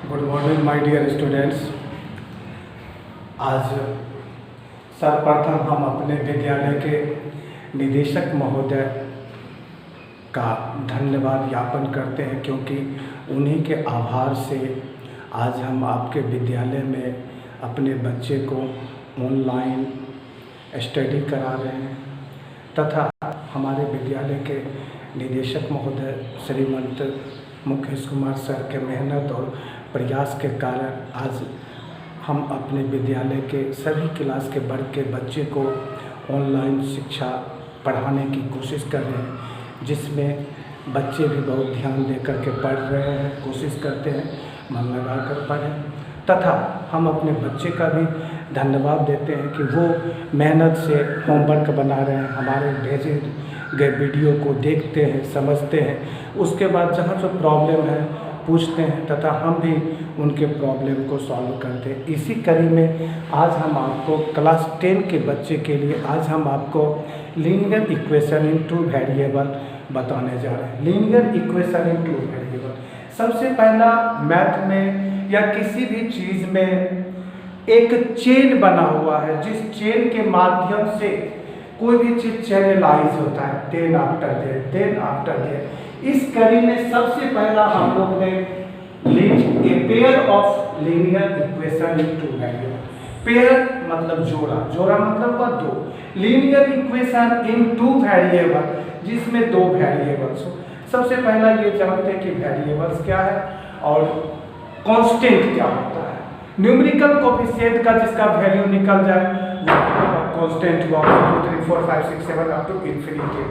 Good morning my dear students. आज सर्वप्रथम हम अपने विद्यालय के निदेशक महोदय का धन्यवाद ज्ञापन करते हैं, क्योंकि उन्हीं के आभार से आज हम आपके विद्यालय में अपने बच्चे को ऑनलाइन स्टडी करा रहे हैं तथा हमारे विद्यालय के निदेशक महोदय श्रीमंत मुकेश कुमार सर के मेहनत और प्रयास के कारण आज हम अपने विद्यालय के सभी क्लास के वर्ग के बच्चे को ऑनलाइन शिक्षा पढ़ाने की कोशिश कर रहे हैं, जिसमें बच्चे भी बहुत ध्यान दे कर के पढ़ रहे हैं, कोशिश करते हैं मन लगा कर पढ़ें तथा हम अपने बच्चे का भी धन्यवाद देते हैं कि वो मेहनत से होमवर्क बना रहे हैं, हमारे भेजे गए वीडियो को देखते हैं, समझते हैं, उसके बाद जहाँ जो प्रॉब्लम है पूछते हैं तथा हम भी उनके प्रॉब्लम को सॉल्व करते हैं। इसी कड़ी में आज हम आपको क्लास 10 के बच्चे के लिए आज हम आपको linear equation in two variable बताने जा रहे हैं। Linear equation in two variable, सबसे पहला मैथ में या किसी भी चीज़ में एक चेन बना हुआ है, जिस चेन के माध्यम से कोई भी चीज़ चैनलाइज होता है, देन आफ्टर देन। इस कड़ी में सबसे पहला हम लोग ने a pair of linear equation in two variable. Pair मतलब जोड़ा, जोड़ा मतलब वह दो। Linear equation in two variable, जिसमें दो वेरिएबल्स हो। सबसे पहला ये जानते हैं कि वेरिएबल्स क्या है और कांस्टेंट क्या होता है। न्यूमेरिकल कोफिशिएंट का जिसका वैल्यू निकल जाए कांस्टेंट हुआ 1 2 3 4 5 6 7 up to infinity.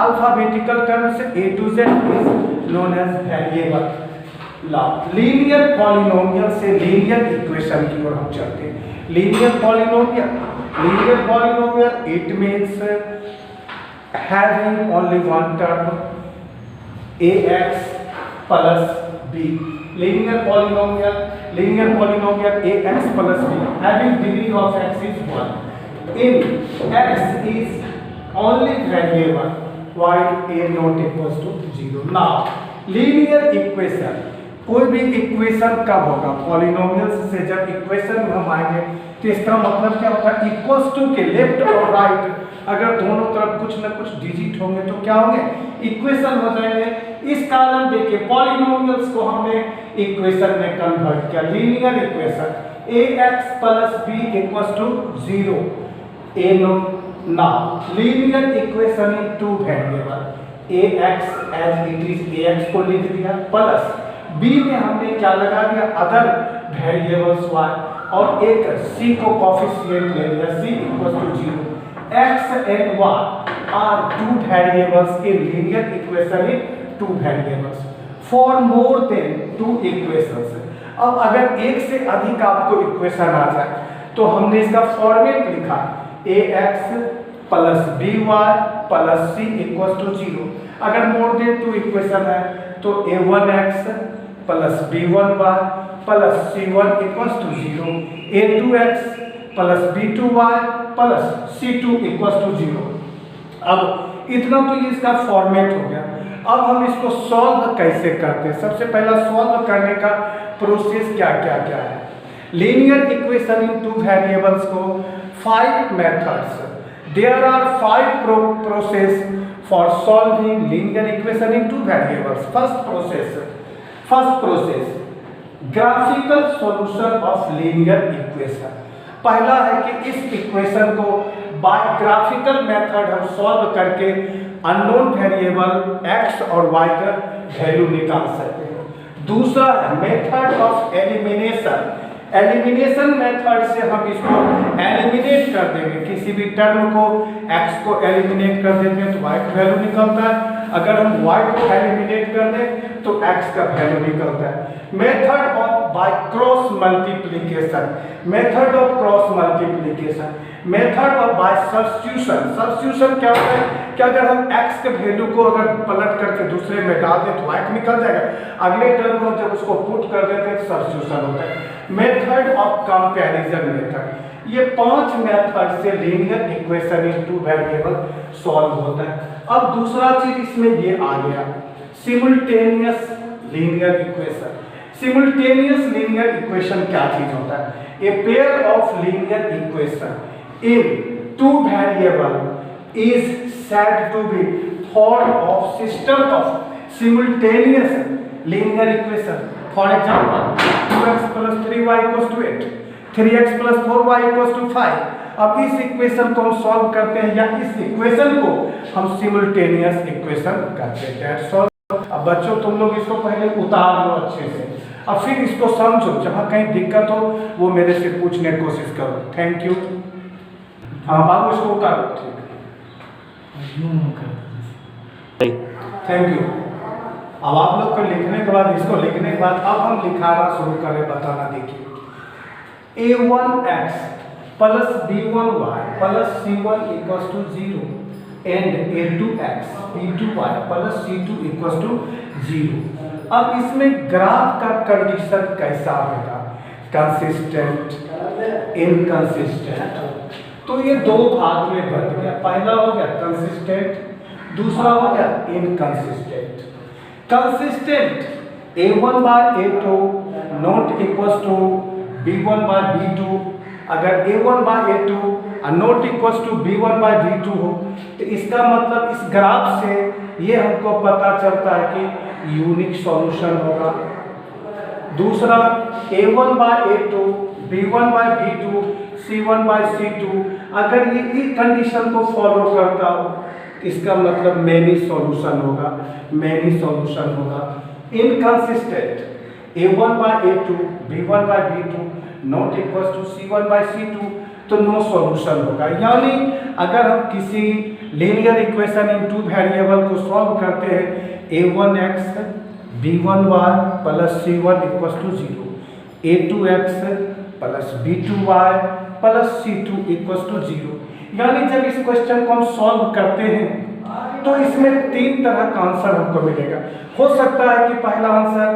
Alphabetical term से A to Z is known as variable. Linear polynomial से लीनियर इक्वेशन की ओर हम चलते हैं। Linear polynomial it means having only one term ax plus b। linear polynomial ax plus b having degree of x is 1 in x is only variable while a not equals to 0। now linear equation, कोई भी equation कब होगा? Polynomials से जब equation में हम आएंगे तो इसका मतलब क्या होगा? इक्वल्स टू के लेफ्ट और राइट अगर दोनों तरफ कुछ न कुछ डिजिट होंगे तो क्या होंगे? इक्वेशन हो जाएंगे। इस कारण देखिए पॉलिनोमियल्स को हमने इक्वेशन में कन्वर्ट किया। Linear equation ax plus b equals to 0 a not now linear equation in two variable ax as it is ax को लिख दिया प्लस b में हमने क्या लगा दिया? अदर वेरिएबल्स y और एक c को कोफिशिएंट ले लिया c equals to 0। x and y are two variables in linear equation in two variables for more than two equations। अब अगर एक से अधिक आपको इक्वेशन आ जाए तो हमने इसका फॉर्मेट लिखा ax plus by plus c equals to 0। अगर मोर देन टू इक्वेशन है तो a1x plus b1y plus c1 equals to 0, a2x plus b2y plus c2 equals to 0। अब इतना तो ये इसका फॉर्मेट हो गया। अब हम इसको सॉल्व कैसे करते हैं? सबसे पहला सॉल्व करने का प्रोसेस क्या है? Linear equation in two variables को 5 methods, there are 5 process for solving linear equation in two variables. First process graphical solution of linear equation. पहला है कि इस इक्वेशन को बाय ग्राफिकल मेथड हम सॉल्व करके अननोन वेरिएबल x और y का वैल्यू निकाल सकते हैं। दूसरा मेथड ऑफ एलिमिनेशन मेथड से हम इसको एलिमिनेट कर देंगे। किसी भी टर्म को x को एलिमिनेट कर देते हैं तो y का वैल्यू निकलता है। अगर हम y को एलिमिनेट कर दें तो x का वैल्यू निकलता है। Method of by cross multiplication, method of by substitution क्या होता है कि अगर हम x के वैल्यू को अगर पलट करके दूसरे में डाल दें तो y निकल जाएगा। अगले टर्म में जब उसको पुट कर देते हैं सब्स्टिट्यूशन होता है। मेथड ऑफ कंपैरिजन मेथड, ये 5 मेथड से linear equation in two variable solve होता है। अब दूसरा चीज इसमें ये आ गया simultaneous linear equation. Simultaneous linear equation क्या चीज होता है? A pair of linear equation in two variable is said to be form of system of simultaneous linear equation. For example, 2x plus 3y equals to 8, 3x plus 4y equals to 5. अब इस equation को हम solve करते हैं या इस equation को हम सिमुल्टेनियस इक्वेशन कहते हैं। अब बच्चों तुम लोग इसको पहले उतार लो अच्छे से, अब फिर इसको समझो, जहाँ कहीं दिक्कत हो वो मेरे से पूछने की कोशिश करो। Thank you. हाँ बाबू इसको उतारो। ठीक, थैंक यू। अब आप लोग को लिखने के बाद, इसको लिखने के बाद अब हम लिखाना शुरू करें, बताना। देखिए a1x plus b1y plus c1 equals to 0 and a2x b2y plus c2 equals to 0। अब इसमें ग्राफ का कंडीशन कैसा होगा? Consistent, inconsistent. तो ये दो भाग में बट गया। पहला हो गया कंसिस्टेंट, दूसरा हो गया inconsistent. Consistent a1 by a2 not equals to b1 by b2। अगर a1 by a2 not equals to b1 by b2 हो तो इसका मतलब इस ग्राफ से ये हमको पता चलता है कि यूनिक सॉल्यूशन होगा। दूसरा a1 by a2 b1 by b2 c1 by c2, अगर ये इस कंडीशन को फॉलो करता हो इसका मतलब मेनी सॉल्यूशन होगा, मेनी सॉल्यूशन होगा। Inconsistent a1 by a2 b1 by b2 not equals to c1 by c2 तो नो सॉल्यूशन होगा। यानी अगर हम किसी linear equation in two variable को सॉल्व करते हैं a1x b1y plus c1 equals to 0, a2x plus b2y plus c2 equals to 0, यानी जब इस क्वेश्चन को हम सॉल्व करते हैं तो इसमें तीन तरह का आंसर हमको मिलेगा। हो सकता है कि पहला आंसर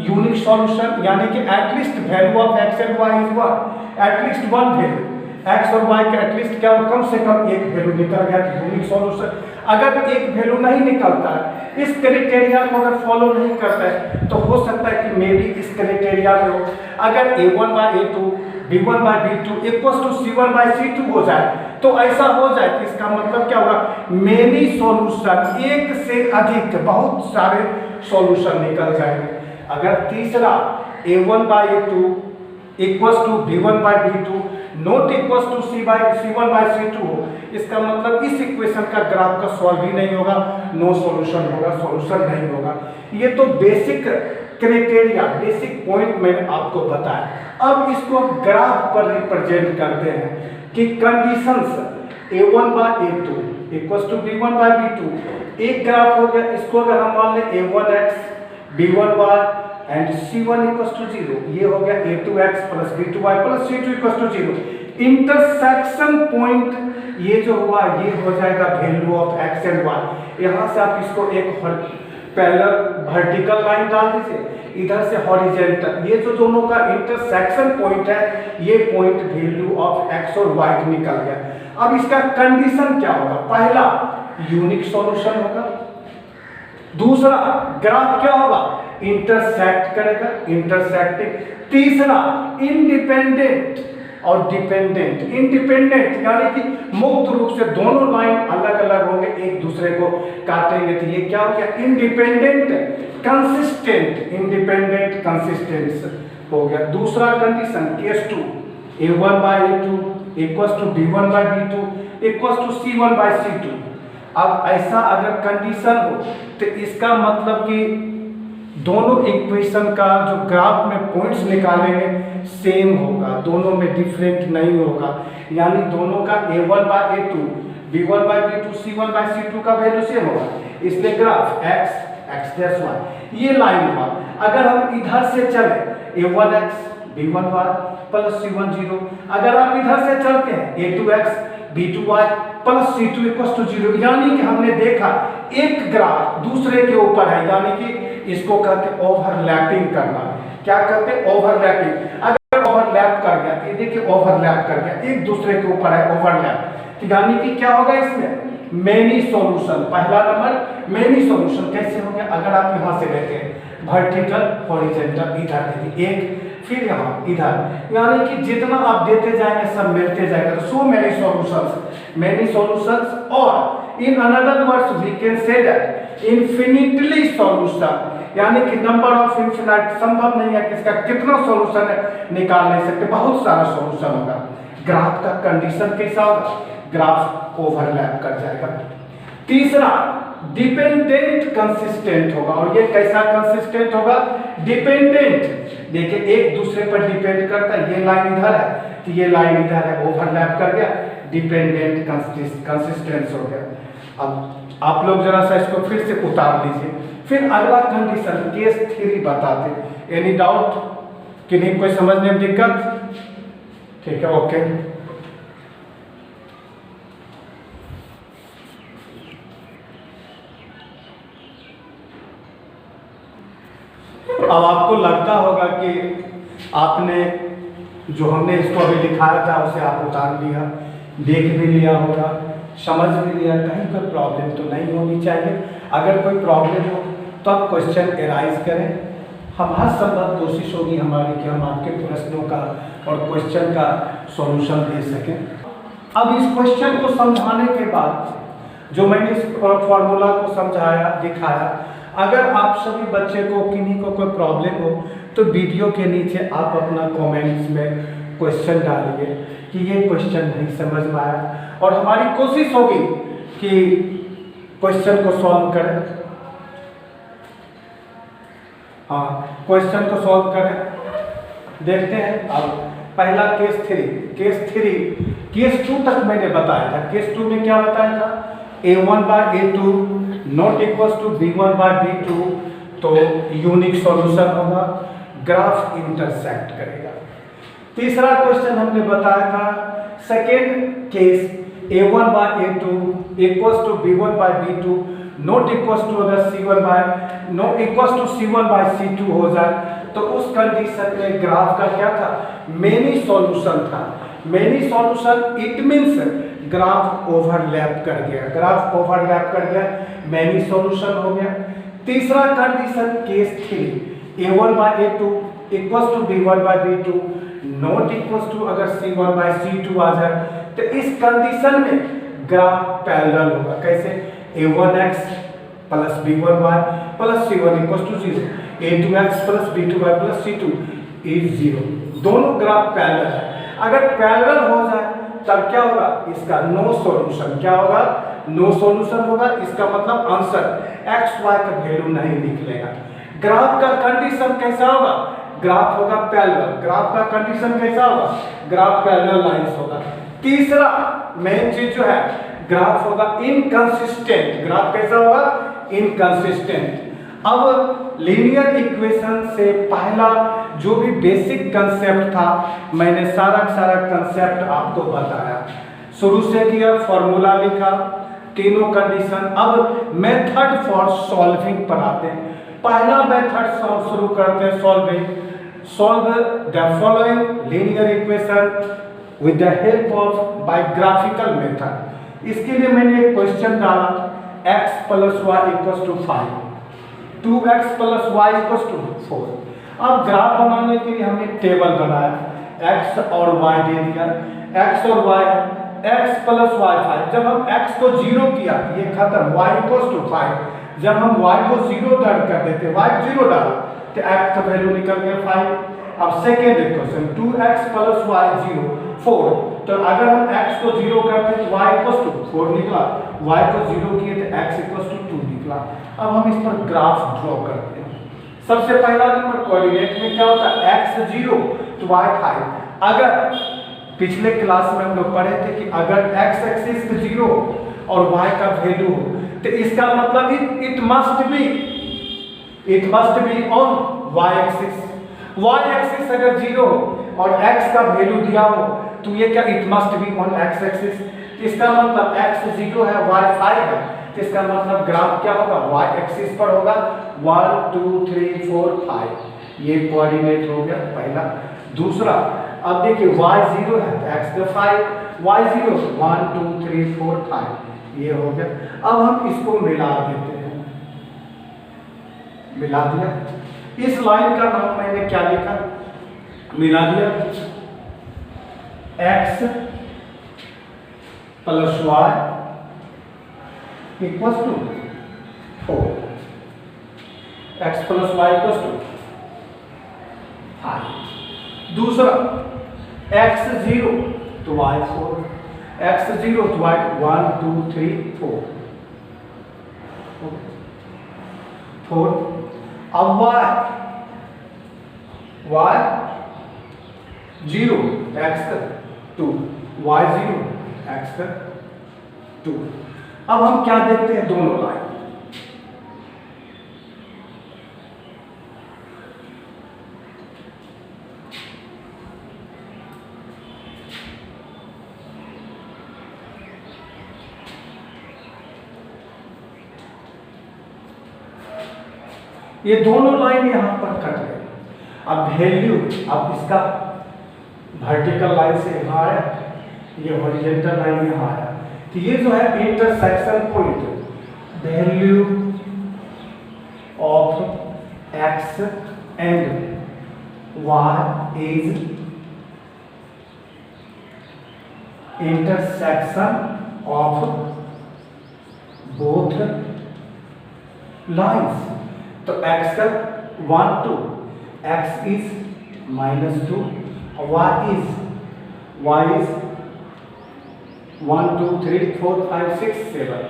यूनिक सॉल्यूशन, यानी कि at least value of x and y is one, at least one value x और वाई का एटलीस्ट क्या हो, कम से कम एक वैल्यू निकल गया यूनिक सॉल्यूशन। अगर एक वैल्यू नहीं निकलता है, इस क्राइटेरिया को अगर फॉलो नहीं करता है तो हो सकता है कि मे बी इस क्राइटेरिया में हो। अगर a1 by a2 b1 by b2 equals to c1 by c2 हो जाए तो ऐसा हो जाए कि इसका मतलब क्या होगा, मेनी सॉल्यूशन, एक से अधिक बहुत सारे सॉल्यूशन निकल जाएंगे। अगर तीसरा a1 by a2 equals to b1 by b2 not equals to c1 by c2 हो, इसका मतलब इस इक्वेशन का ग्राफ का सॉल्व ही नहीं होगा, नो सॉल्यूशन होगा, सॉल्यूशन नहीं होगा। ये तो बेसिक क्राइटेरिया, बेसिक पॉइंट मैंने आपको बताया। अब इसको ग्राफ पर रिप्रेजेंट करते हैं कि conditions a1 by a2 equals to b1 by b2 एक ग्राफ हो गया। इसको अगर हम मान लें a1x b1y and c1 equals to 0, ये हो गया a2x plus b2y plus c2 equals to 0। Intersection point ये जो हुआ ये हो जाएगा value of x and y। यहाँ से आप इसको एक पैरेलल वर्टिकल लाइन डाल दीजिए, इधर से हॉरिजॉन्टल, ये जो दोनों का इंटरसेक्शन पॉइंट है ये पॉइंट वैल्यू ऑफ x और y निकल गया। अब इसका कंडीशन क्या होगा? पहला यूनिक सॉल्यूशन होगा, दूसरा ग्राफ क्या होगा, इंटरसेक्ट करेगा, इंटरसेक्टिंग, तीसरा इंडिपेंडेंट और डिपेंडेंट। इंडिपेंडेंट यानी कि मुक्त रूप से दोनों लाइन अलग अलग होंगे, एक दूसरे को काटेंगे, तो ये क्या हो गया, इंडिपेंडेंट कंसिस्टेंट, इंडिपेंडेंट कंसिस्टेंस हो गया। दूसरा condition case 2 a1 by a2 equals to b1 by b2 equals to c1 by c2। अब ऐसा अगर कंडीशन हो तो इसका मतलब कि दोनों इक्वेशन का जो ग्राफ में पॉइंट्स निकालेंगे सेम होगा, दोनों में डिफरेंट नहीं होगा, यानी दोनों का a1 by a2 b1 by b2 c1 by c2 का वैल्यू सेम होगा, इसलिए ग्राफ x ये लाइन हुआ। अगर हम इधर से चले a1x b1y प्लस c1 0, अगर आप इधर से चलते हैं a2x b2y plus c2 equals to 0, यानी कि हमने देखा एक ग्राफ दूसरे के ऊपर है, यानी कि इसको कहते ओवरलैपिंग करना। क्या कहते हैं? ओवरलैपिंग। अगर ओवरलैप कर गया तो देखिए ओवरलैप कर गया, एक दूसरे के ऊपर है ओवरलैप, तो यानी कि क्या होगा इसमें, मेनी सॉल्यूशन। पहला नंबर मेनी सॉल्यूशन कैसे हो गया, अगर आप यहां से लेते हैं वर्टिकल हॉरिजॉन्टल इधर देखिए एक, फिर यहाँ इधर, यानी कि जितना आप देते जाएंगे सब मिलते जाएगा। सो मेनी सॉल्यूशंस और in another words we can say that infinitely solution, यानी कि नंबर ऑफ इन्फिनाइट, संभव नहीं है कि इसका कितना सॉल्यूशन है निकाल नहीं सकते, बहुत सारा सॉल्यूशन होगा। ग्राफ का कंडीशन कैसा होगा, ग्राफ ओवरलैप कर जाएगा। तीसरा डिपेंडेंट कंसिस्टेंट होगा, और ये कैसा कंसिस्टेंट होगा, डिपेंडेंट, देखिए एक दूसरे पर डिपेंड करता है, ये लाइन इधर है तो ये लाइन इधर है, ओवरलैप कर गया, डिपेंडेंट कंसिस्टेंस हो गया। अब आप लोग जरा सा इसको फिर से उतार लीजिए। फिर अगला कंडीशन केस 3 बताते, एनी डाउट कि नहीं, कोई समझने में दिक्कत, ठीक है ओके। अब आपको लगता होगा कि आपने जो हमने इसको अभी दिखाया था उसे आप उतार लिया, देख भी लिया होगा, समझ भी लिया, कहीं कोई प्रॉब्लम तो नहीं होनी चाहिए। अगर कोई प्रॉब्लम हो तो आप क्वेश्चन एराइज करें, हम हर संभव कोशिश होगी हमारी कि हम आपके प्रश्नों का और क्वेश्चन का सॉल्यूशन दे सकें। अब इस क्वेश्चन को समझाने के बाद जो मैंने इस फॉर्मूला को समझाया दिखाया, अगर आप सभी बच्चे को किन्हीं को कोई प्रॉब्लम हो तो वीडियो के नीचे आप अपना कमेंट्स में क्वेश्चन डालिए कि ये क्वेश्चन नहीं समझ में आया, और हमारी कोशिश होगी कि क्वेश्चन को सॉल्व करें। हाँ, क्वेश्चन को सॉल्व करें, देखते हैं। अब पहला केस 2 तक मैंने बताया था। केस 2 में क्या बताया था, a1/a2 not equal to b1/b2, तो यूनिक सॉल्यूशन होगा, ग्राफ इंटरसेक्ट करेगा। तीसरा क्वेश्चन हमने बताया था, second case a1/a2 equal to b1/b2 not equal to अगर c1/c2 हो जाए तो उस कंडीशन में ग्राफ का क्या था, मेनी सॉल्यूशन था। Many solution it means graph overlap कर गया, ग्राफ ओवरलैप कर गया, मेनी सॉल्यूशन हो गया। तीसरा condition case 3 a1/a2 equal to b1/b2 not equal to अगर c1/c2 आ जाए तो इस कंडीशन में ग्राफ पैरेलल होगा। कैसे, a1x plus b1y plus c1 equal to 0, a2x plus b2y plus c2 is 0, दोनों ग्राफ पैरेलल है। अगर पैरेलल हो जाए तब क्या होगा, इसका नो सॉल्यूशन, क्या होगा, नो सॉल्यूशन होगा। इसका मतलब आंसर x y का वैल्यू नहीं निकलेगा। ग्राफ का कंडीशन कैसा होगा, ग्राफ होगा पैरेलल, ग्राफ का कंडीशन कैसा होगा, ग्राफ पैरेलल लाइंस होगा। तीसरा मेन चीज जो है, ग्राफ होगा इनकंसिस्टेंट, ग्राफ कैसा होगा, इनकंसिस्टेंट। अब लीनियर इक्वेशन से पहला जो भी बेसिक कंसेप्ट था मैंने सारा कंसेप्ट आपको बताया, शुरू से किया, फॉर्मूला लिखा, तीनों कंडीशन। अब मेथड फॉर सॉल्विंग पर आते हैं। पहला मेथड शुरू करते हैं solving. Solve the following linear equation with the help of by graphical method. इसके लिए मैंने एक क्वेश्चन डाला, x plus y equal to 5, 2x plus y equal to 4। अब ग्राफ बनाने के लिए हमने टेबल बनाया, x और y दे दिया, x और y, x प्लस वाई 5। जब हम x को 0 किया ये खत्म, y इक्वल टू 5। जब हम y को 0 कर देते, y 0 डाला तो x का वैल्यू निकल गया 5। अब second equation 2x plus Y 0 4, तो अगर हम x को 0 करते तो y इक्वल टू 4 निकला, y को 0 किए तो x इक्वल टू 2 निकला। अब हम इस पर ग्राफ ड्रॉ करते हैं। सबसे पहला नंबर कोऑर्डिनेट में क्या होता है, x 0 तो y 5। अगर पिछले क्लास में हम लोग पढ़े थे कि अगर x एक्सिस पे 0 और y का वैल्यू हो तो इसका मतलब it must be on y axis. y axis अगर 0 और x का वैल्यू दिया हो तो ये क्या, it must be on x axis. इसका मतलब x 0 है, y 5 है, तो इसका मतलब ग्राफ क्या होगा, y एक्सिस पर होगा। 1 2 3 4 5 ये कोऑर्डिनेट हो गया पहला। दूसरा, अब देखिए y 0 है तो x का 5, y 0 1 2 3 4 5 ये हो गया। अब हम इसको मिला देते हैं, मिला दिया इस लाइन का नाम मैंने क्या लिखा, मिला दिया, x plus y equals to 4, x plus y equals to 5। दूसरा x 0 तो y 4, x 0 तो y 1 2 3 4 4। अब y 0 x 2 y 0 x 2। अब हम क्या देखते हैं, दोनों लाइन, ये दोनों लाइन यहां पर कट गई। अब वैल्यू, अब इसका वर्टिकल लाइन से यहां आया, ये हॉरिजॉन्टल लाइन यहां आया, तो ये जो है intersection point, value of x and y is intersection of both lines. तो x का 1 2, x is -2, y is 1 2 3 4 5 6 7,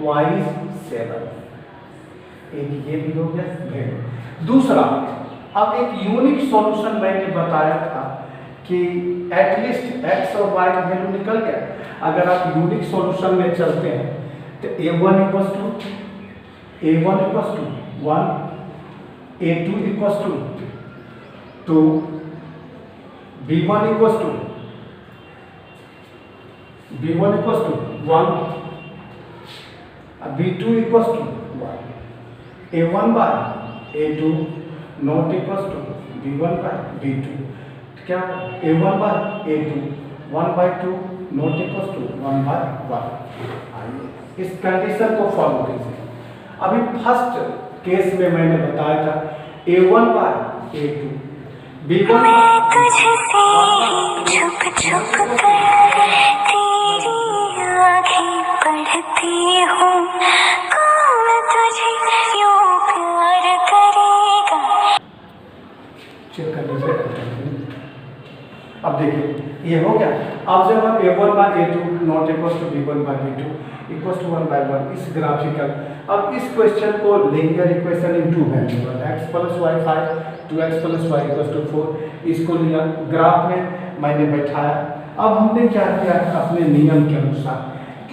y is 7। एक ये भी हो गया। दूसरा, अब एक यूनिक सॉल्यूशन मैंने बताया था कि एटलीस्ट x और y का वैल्यू निकल गया। अगर आप यूनिक सॉल्यूशन में चलते हैं तो a1 equals to 1, a2 equals to 2, b1 equals to 1, b2 equals to 1, a1 by a2 not equals to b1 by b2। क्या a1 by a2 1 by 2 not equals to 1 by 1। आइए इस condition को follow कीजिए। अभी first case में मैंने बताया था a1 बाय a2, b1 अब देखिए ये हो गया। अब जब हम a1 by a2 not equals to b1 by b2 equals to 1 by 1, इस ग्राफिकल, अब इस क्वेश्चन को linear equation in two variable x plus y 5 2x plus y equals to 4, इसको लिया, ग्राफ में मैंने बैठाया। अब हमने क्या किया, अपने नियम के अनुसार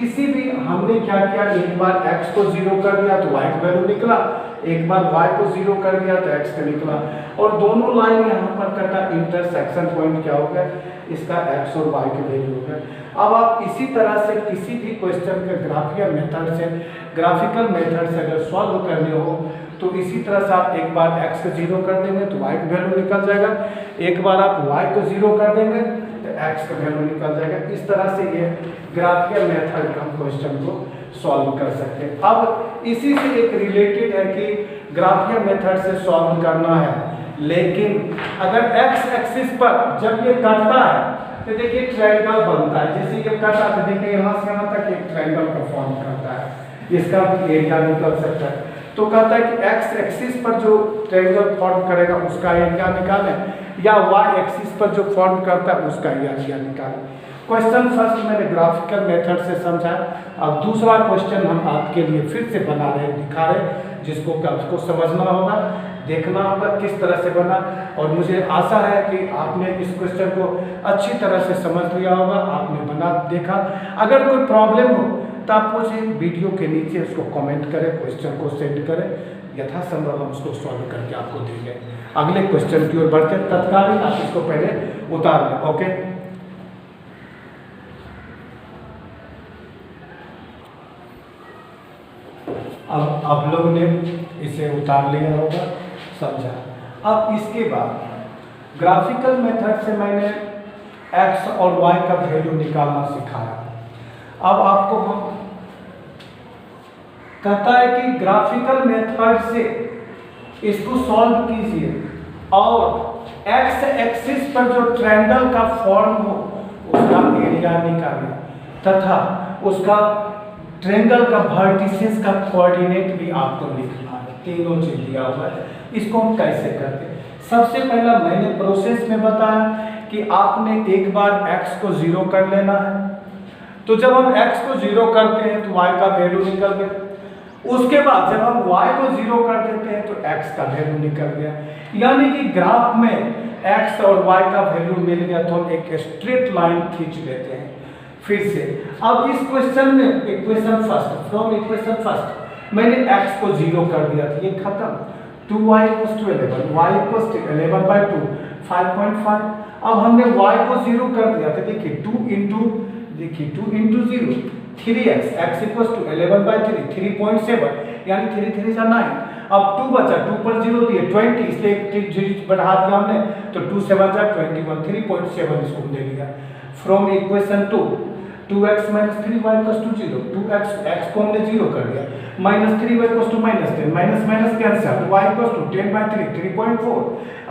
किसी भी, हमने क्या किया, एक बार x को 0 कर दिया तो y का वैल्यू निकला, एक बार y को 0 कर दिया तो x का निकला, और दोनों लाइन यहाँ पर कटा, इंटरसेक्शन पॉइंट क्या हो गया, इसका x और y के वैल्यू हो गया। अब आप इसी तरह से किसी भी क्वेश्चन के ग्राफिकल मेथड से अगर सॉल्व करने हो तो इसी तरह से आप एक बार x को 0 कर देंगे तो y का वैल्यू निकल जाएगा, एक बार आप y को 0 कर देंगे तो x का वैल्यू निकल जाएगा। इस तरह से ये ग्राफिकल मेथड का हम क्वेश्चन को सॉल्व कर सकते हैं। अब इसी से एक रिलेटेड है कि ग्राफिकल मेथड से सॉल्व करना है, लेकिन अगर x एक्सिस पर जब ये कटता है तो देखिए ट्रायंगल बनता है। जैसे ये कटा तो देखिए यहाँ से यहाँ तक एक ट्रायंगल का फॉर्म करता है, इसका एरिया निकल सकता है। तो कहता है कि x एक्सिस पर जो ट्रायंगल फॉर्म करेगा उसका एरिया निकालें, या y एक्सिस पर जो फॉर्म करता है उसका एरिया निकालें। क्वेश्चन फर्स्ट मैंने ग्राफिकल मेथड से समझा। अब दूसरा क्वेश्चन हम आपके लिए फिर से बना रहे हैं, दिखा रहे हैं, जिसको आपको समझना होगा, देखना होगा किस तरह से बना, और मुझे आशा है कि आपने इस क्वेश्चन को अच्छी तरह से समझ लिया होगा, आपने बना देखा। अगर कोई प्रॉब्लम हो तो आप मुझे वीडियो के नीचे उसको कमेंट करें, क्वेश्चन को सेंड करें, यथासंभव हम उसको सॉल्व करके आपको देंगे। अगले क्वेश्चन की ओर बढ़ते हैं। तत्कालीन आप इसको पहले उतार लें। ओके, अब आप लोग ने इसे उतार लिया होगा, समझा। अब इसके बाद ग्राफिकल मेथड से मैंने x और y का वैल्यू निकालना सिखाया। अब आपको कहता है कि ग्राफिकल मेथड से इसको सॉल्व कीजिए और एक्स एक्सिस पर जो ट्रायंगल का फॉर्म हो उसका एरिया निकालिए तथा उसका ट्रायंगल का वर्टिसेस का कोऑर्डिनेट भी आपको लिखना है। तीनों चीज दिया हुआ है। इसको हम कैसे करते हैं? सबसे पहला मैंने प्रोसेस में बताया कि आपने एक बार x को 0 कर लेना है। तो जब हम x को 0 करते हैं तो y का वैल्यू निकल गया। उसके बाद जब हम y को 0 कर देते हैं तो x का वैल्यू निकल गया। यानी कि ग्राफ में x और y का वैल्यू मिल गया तो हम एक स्ट्रेट लाइन खींच लेते हैं। फिर से अब इस क्वेश्चन में equation first from equation first मैंने x को 0 कर दिया था, ये खत्म। 2y = 11, y = 11/2 5.5। अब हमने y को 0 कर दिया था, देखिए 2 into 0 3x, x = 11/3 3.7 यानी 3 3 जा 9। अब 2 बचा, 2 पर 0 दिए 20, इसलिए एक 0 बढ़ा दिया हमने तो 2 7 जा 21 3.7 इसको दे दिया। From equation 2x - 3y = 0 2x x को हमने 0 कर दिया -3y = -10 माइनस कैंसिल y = 10/3 3.4।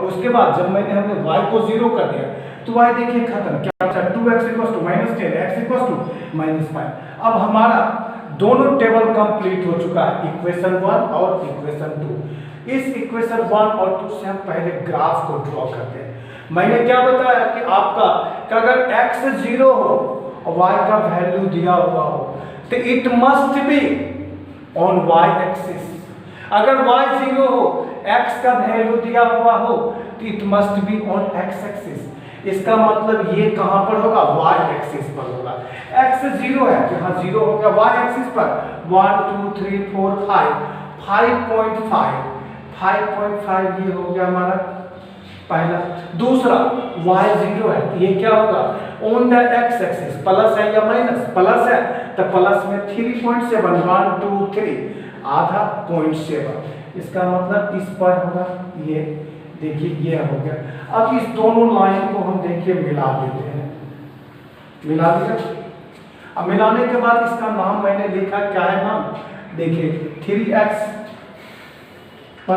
उसके बाद जब हमने y को 0 कर दिया तो y देखिए खत्म, क्या बचा 2x = -10 x = -5। अब हमारा दोनों टेबल कंप्लीट हो चुका है, इक्वेशन 1 और इक्वेशन 2। इस इक्वेशन 1 और 2 से हम पहले ग्राफ को ड्रॉ करते हैं। मैंने क्या बताया कि आपका अगर x 0 हो और y का वैल्यू दिया हुआ हो तो it must be on y axis. अगर y 0 हो, x का वैल्यू दिया हुआ हो तो it must be on x axis. इसका मतलब ये कहां पर होगा? y एक्सिस पर होगा। x 0 है, यहां 0 हो गया, y एक्सिस पर 1 2 3 4 5 5.5 ये हो गया हमारा पहला। दूसरा y 0 है, ये क्या होगा? On the x axis, plus है या माइनस? प्लस है तो प्लस में 3.7 1 2 3 आधा 0.7, इसका मतलब इस पर होगा। ये देखिए ये हो गया। अब इस दोनों लाइन को हम देखिए मिला देते हैं, मिला दिया। अब मिलाने के बाद इसका नाम मैंने लिखा, क्या है नाम? देखिए 3x +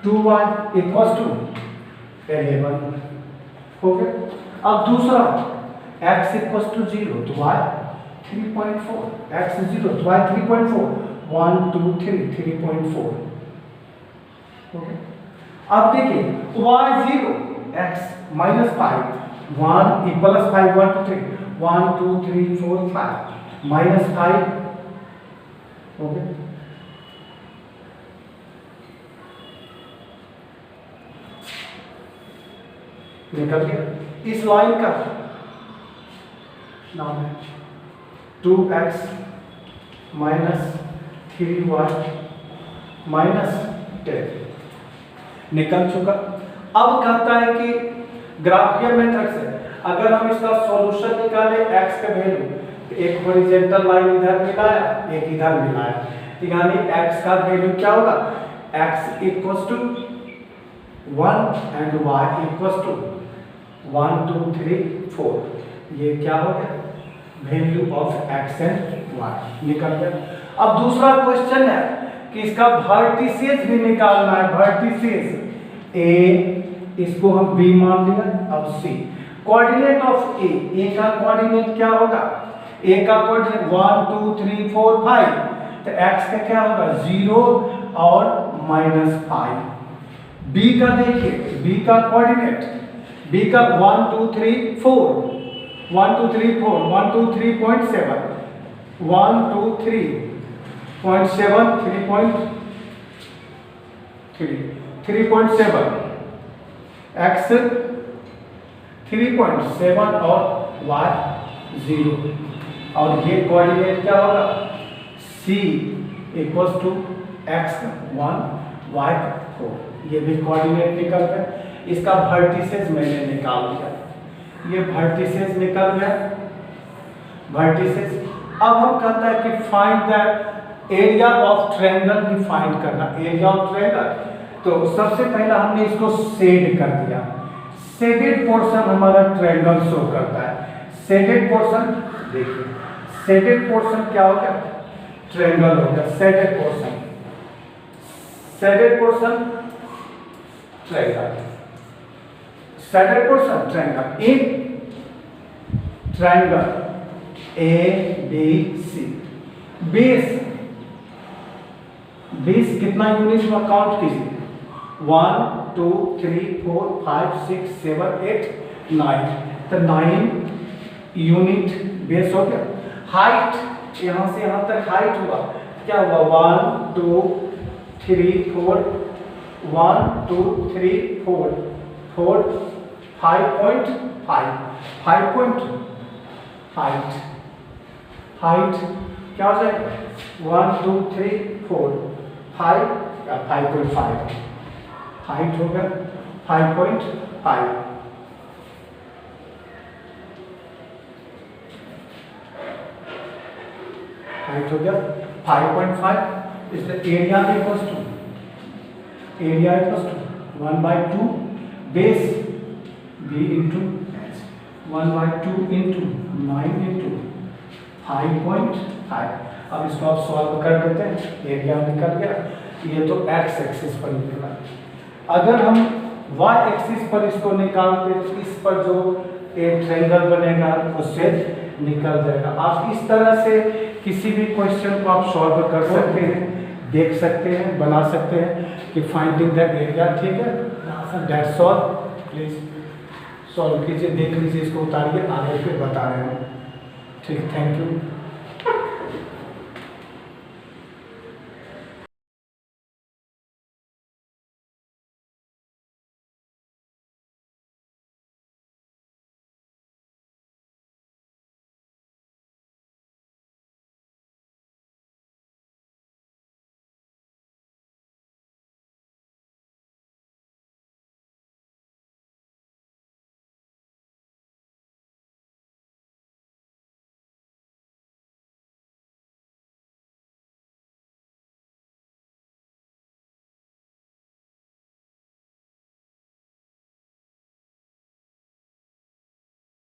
2y = 11 हो गया। अब दूसरा x = 0 तो y 3.4, x 0 तो y 3.4 1 2 3 3.4 हो गया। अब देखिए y 0 x - 5 1 + 5 1 2 3 1 2 3 4 5 -5 हो गया। निकल गया। इस लाइन का नाम है 2x - 3y - 10 निकल चुका। अब कहता है कि ग्राफियल मेथड से अगर हम इसका सॉल्यूशन निकालें x का वैल्यू, तो एक हॉरिजॉन्टल लाइन इधर मिलाया, एक इधर मिलाया, यानी x का वैल्यू क्या होगा? x = 1 and y = 1 2 3 4। ये क्या हो गया? Value of x and y निकल गया। अब दूसरा क्वेश्चन है कि इसका वर्टिसेस भी निकालना है। वर्टिसेस a, इसको हम b मान लिया। अब c, कोऑर्डिनेट ऑफ a का कोऑर्डिनेट क्या होगा? a का कोऑर्डिनेट 1 2 3 4 5, तो x का क्या होगा? 0 और -5। b का देखिए, b का कोऑर्डिनेट, b का 1 2 3 4 1 2 3 4 1 2 3.7 1 2 3.7 3.7 x 3.7 और y 0। और ये कोऑर्डिनेट क्या होगा? c = x 1 y 4। ये भी कोऑर्डिनेट निकल गया। इसका वर्टिसेस मैंने निकाल दिया, ये वर्टिसेस निकल गया। वर्टिसेस। अब हम कहता है कि find the area of triangle भी फाइंड करना। एरिया ऑफ ट्रायंगल, तो सबसे पहला हमने इसको शेड कर दिया। शेडेड पोर्शन हमारा ट्रायंगल शो करता है। शेडेड पोर्शन देखिए, शेडेड पोर्शन क्या हो गया? ट्रायंगल हो गया shaded portion. Shaded portion triangle, shaded portion triangle in triangle ABC। Base कितना यूनिट हुआ काउंट कीजिए, 1 2 3 4 5 6 7 8 9, तो 9 यूनिट बेस हो गया। हाइट यहां से यहां तक हाइट हुआ, क्या हुआ 1 2 3 4 1 2 3 4 4 5.5 5.2 हाइट क्या हो जाएगा 1 2 3 4 5 5.5 हाइट हो गया 5.5। हाइट हो गया 5.5। इसलिए area equals to 1/2 base b into 1/2 into 9 into 5.5। अब इसको आप सॉल्व कर देते हैं, एरिया निकल गया। ये तो x एक्सिस पर निकला। अगर हम y एक्सिस पर इसको निकालते तो इस पर जो एक ट्रायंगल बनेगा उससे निकल जाएगा। आप इस तरह से किसी भी क्वेश्चन को आप सॉल्व कर सकते हैं, देख सकते हैं, बना सकते हैं कि फाइंडिंग द एरिया। ठीक है, दैट्स ऑल। प्लीज सॉल्व कीजिए, देख लीजिए, इसको उतारिए, आगे फिर बता रहे हैं। ठीक, थैंक यू।